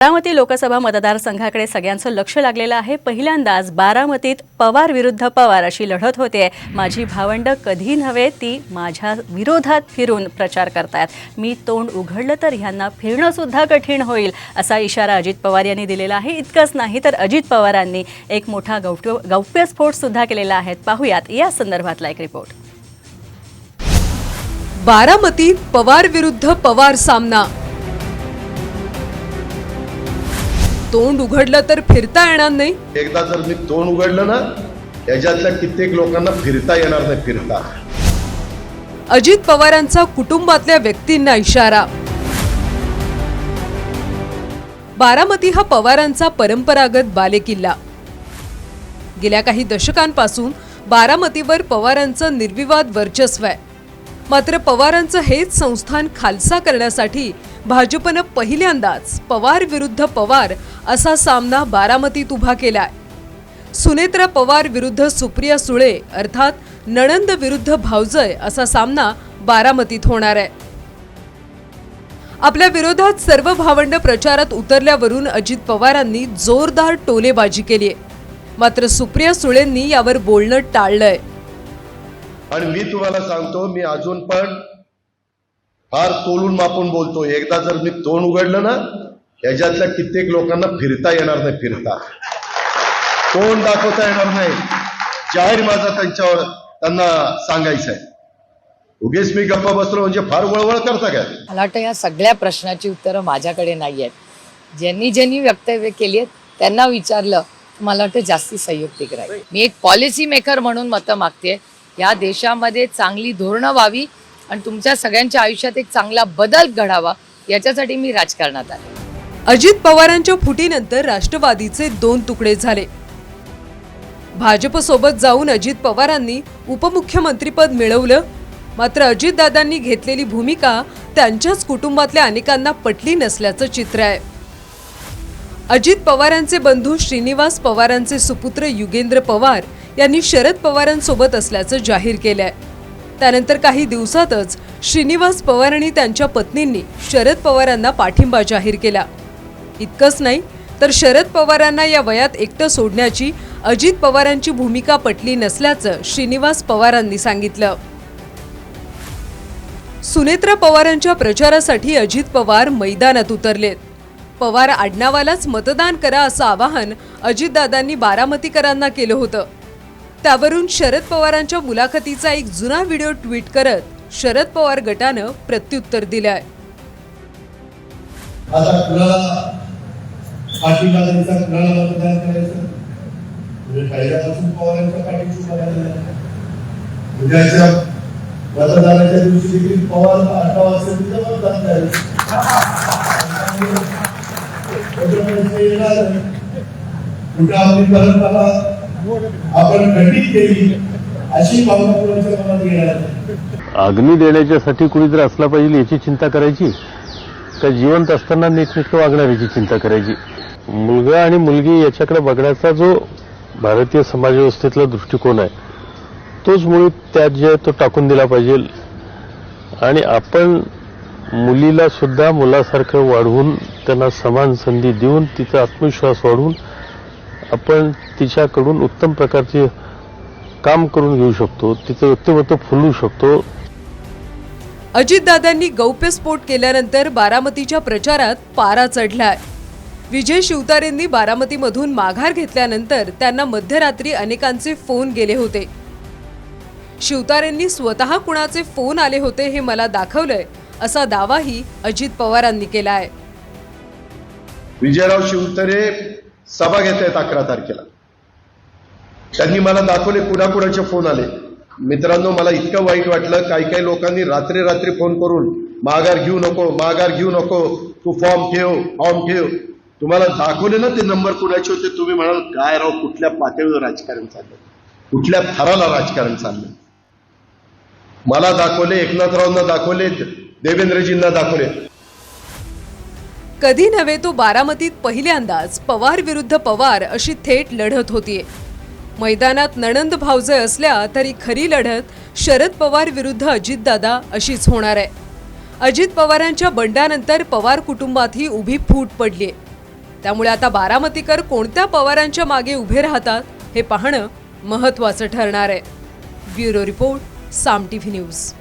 बारामती लोकसभा मतदारसंघाकडे सगळ्यांचं लक्ष लागलेलं आहे। पहिल्यांदाच बारामतीत पवार विरुद्ध पवार अशी लढत होते। माझी भावंड कधी नव्हे ती माझ्या विरोधात फिरून प्रचार करतात। मी तोंड उघडलं तर ह्यांना फिरणं सुद्धा कठीण होईल असा इशारा अजित पवार यांनी दिलेला आहे। इतकंच नाही तर अजित पवारांनी एक मोठा गौप्यस्फोट सुद्धा केलेला आहे। पाहूयात या संदर्भातला एक रिपोर्ट। बारामतीत पवार विरुद्ध पवार सामना। तोंड उघडलं तर फिरता येणार नाही। एकदा जर मी तोंड उघडलं ना याच्यातल्या कित्येक लोकांना फिरता येणार नाही। फिरता अजित पवारांचा कुटुंबातल्या व्यक्तींना इशारा। बारामती हा पवारांचा परंपरागत बालेकिल्ला। गेल्या काही दशकांपासून बारामतीवर पवारांचं निर्विवाद वर्चस्व आहे। मात्र पवारांचं हेच संस्थान खालसा करण्यासाठी भाजपनं पहिल्यांदाच पवार विरुद्ध पवार असा सामना बारामतीत उभा केलाय। सुनेत्रा पवार विरुद्ध सुप्रिया सुळे अर्थात नणंद विरुद्ध भावजय असा सामना बारामतीत होणार आहे। आपल्या विरोधात सर्व भावंड प्रचारात उतरल्यावरून अजित पवारांनी जोरदार टोलेबाजी केली आहे। मात्र सुप्रिया सुळेंनी यावर बोलणं टाळलंय। आणि मी तुम्हाला सांगतो, मी अजून पण फार तोलून मापून बोलतो। एकदा जर मी तोंड उघडलं ना याच्यातल्या कित्येक लोकांना फिरता येणार नाही। फिरता तोंड दाखवता येणार नाही। जाहीर माझा त्यांना सांगायचं आहे। उगीच मी गप्पा बसलो म्हणजे फार वळवळ करता काय? मला वाटतं या सगळ्या प्रश्नाची उत्तरं माझ्याकडे नाही आहेत। ज्यांनी व्यक्तव्य केली आहेत त्यांना विचारलं मला वाटतं जास्ती संयुक्तिक राहील। मी एक पॉलिसी मेकर म्हणून मतं मागते। या देशामध्ये चांगली धोरणं व्हावी आणि तुमच्या सगळ्यांच्या आयुष्यात एक चांगला बदल घडावा याच्यासाठी मी राजकारणात आले। अजित पवारांच्या फुटीनंतर राष्ट्रवादीचे दोन तुकडे झाले। भाजपसोबत जाऊन अजित पवारांनी उपमुख्यमंत्रीपद मिळवलं। मात्र अजितदादांनी घेतलेली भूमिका त्यांच्याच कुटुंबातल्या अनेकांना पटली नसल्याचं चित्र आहे। अजित पवारांचे बंधू श्रीनिवास पवारांचे सुपुत्र युगेंद्र पवार यांनी शरद पवारांसोबत असल्याचं जाहीर केलंय। त्यानंतर काही दिवसातच श्रीनिवास पवार आणि त्यांच्या पत्नींनी शरद पवारांना पाठिंबा जाहीर केला। इतकंच नाही तर शरद पवारांना या वयात एकटं सोडण्याची अजित पवारांची भूमिका पटली नसल्याचं श्रीनिवास पवारांनी सांगितलं। सुनेत्रा पवारांच्या प्रचारासाठी अजित पवार मैदानात उतरलेत। पवार आडनावालाच मतदान करा असं आवाहन अजितदादांनी बारामतीकरांना केलं होतं। त्यावरून शरद पवारांच्या मुलाखतीचा एक जुना व्हिडिओ ट्विट करत शरद पवार गटानं प्रत्युत्तर दिलंय। आता कुणाला पाठिंबा द्यायचा, कुणाला मतदान करायचं, म्हणजे पहिल्यापासून पवारांच्या पाठीशी बघायला उद्याच्या मतदानाच्या दिवशी देखील पवार 18 वाजता तिथं मतदान करायचं। कुठं आपली परंपरा आपण खंडित केली अशी भावना कोणाच्या मनात येणार। अग्नी देण्याच्यासाठी कुणीतरी असला पाहिजे याची चिंता करायची का जिवंत असताना नीटनेटकं वागण्याची चिंता करायची? मुलगा आणि मुलगी याच्याकडे बघण्याचा जो भारतीय समाजव्यवस्थेतला दृष्टिकोन आहे तोच मुळी त्यात जे तो टाकून दिला पाहिजे। आणि आपण मुलीला सुद्धा मुलासारखं वाढवून त्यांना समान संधी देऊन तिचा आत्मविश्वास वाढवून आपण तिच्याकडून उत्तम प्रकारचे काम करून घेऊ शकतो, तिचं व्यक्तिमत्व फुलवू शकतो। अजितदादांनी गौप्यस्फोट केल्यानंतर बारामतीच्या प्रचारात पारा चढलाय। विजय शिवतारेंनी बारामतीमधून माघार घेतल्यानंतर त्यांना मध्यरात्री अनेकांचे फोन गेले होते। शिवतारेंनी स्वतः कुणाचे फोन आले होते हे मला दाखवलंय असा दावाही अजित पवारांनी केलाय। विजयराव शिवतारे सभा घेत आहेत 11 तारखेला। त्यांनी मला दाखवले कुणाकुणाचे फोन आले। मित्रांनो, मला इतकं वाईट वाटलं, काही लोकांनी रात्री रात्री फोन करून माघार घेऊ नको, माघार घेऊ नको, तू फॉर्म ठेव। तुम्हाला दाखवले ना ते नंबर कुणाचे होते। तुम्ही म्हणाल काय राव, कुठल्या पातळीवर राजकारण चाललं, कुठल्या थराला राजकारण चाललं? मला दाखवले, एकनाथरावांना दाखवले, देवेंद्रजींना दाखवले। कधी नव्हे तो बारामतीत पहिल्यांदाच पवार विरुद्ध पवार अशी थेट लढत होतीये। मैदानात नणंद भावजय असल्या तरी खरी लढत शरद पवार विरुद्ध अजितदादा अशीच होणार आहे। अजित पवारांच्या बंडानंतर पवार कुटुंबातही उभी फूट पडलीये। त्यामुळे आता बारामतीकर कोणत्या पवारांच्या मागे उभे राहतात हे पाहणं महत्त्वाचं ठरणार आहे. ब्युरो रिपोर्ट, साम टीव्ही न्यूज.